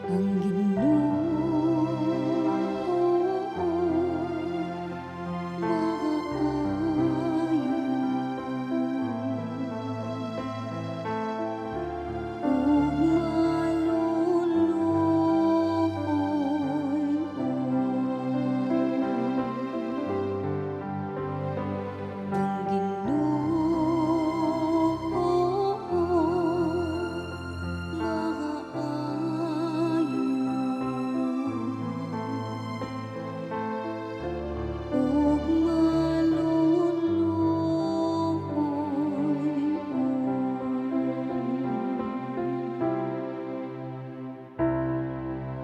ang Ginoo maayo, ug maluluoy ang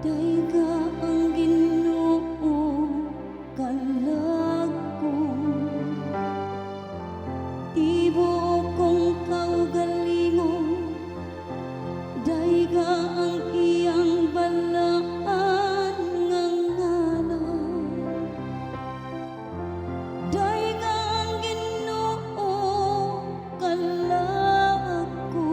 dayga ang Ginoo kalag ko, tibuok kong kaugalingon, dayga ang iyang balaan nga ngalan. Dayga ang Ginoo kalag ko,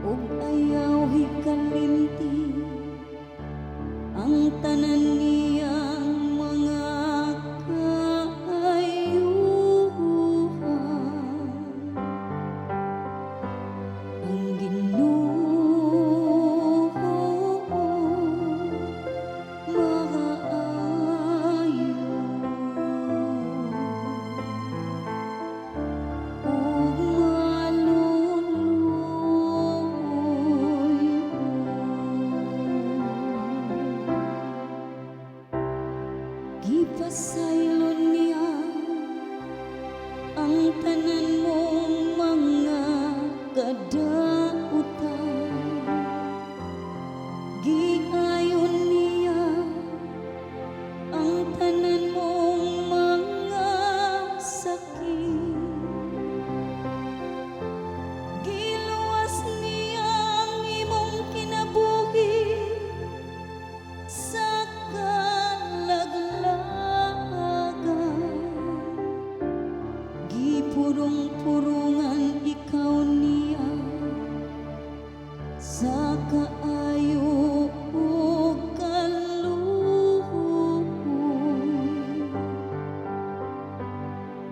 ug ayaw hikalimti ang tanan niyang mga kaayuhan. Ang Ginoo maayo, ug maluluoy gipasaylon niya ang tanan mong mga kadautan. Giayon niya ang tanan mong mga sakit. Giluwas niya ang imong kinabuhi sa kalaglagan. Gipurong-purongan ikaw niya sa kaayo ug kaluoy.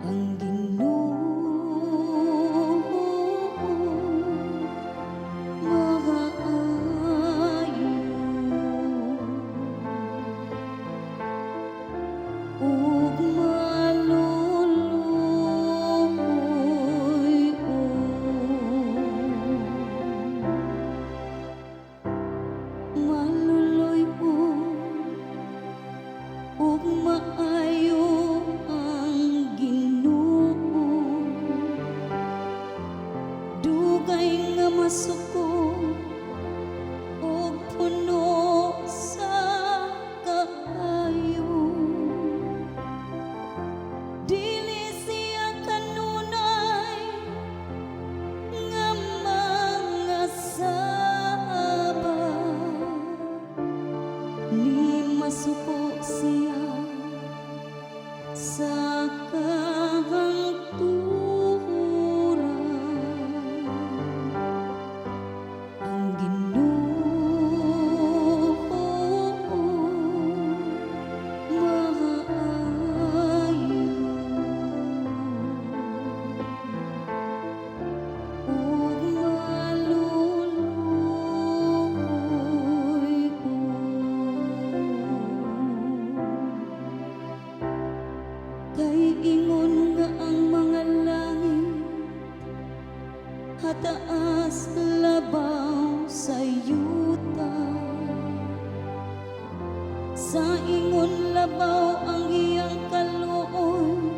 Ang Ginoo maayo, ug maluluoy ug maayo ang Ginoo. Dugay nga masuko ug puno sa kaayo. Dili siya kanunay nga mga saba, ni masuko siya sa kahangturan. Ang Ginoo maayo, ug maluluoy kay ingon nga ang mga langit hataas labaw sa yuta. Sa ingon labaw ang iyang kaluoy,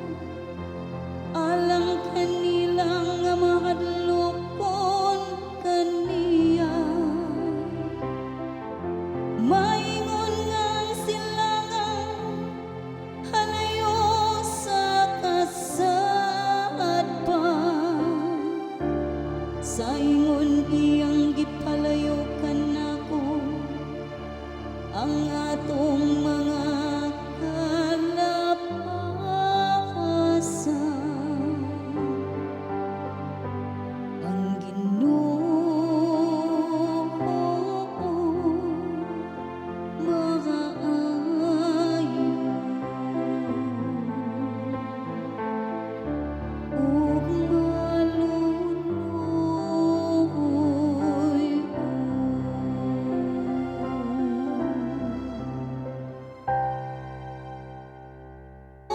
alang kanila nga mahadlokon kaniya. Maingon nga ang silangan halayo sa kasad pa, sa ingon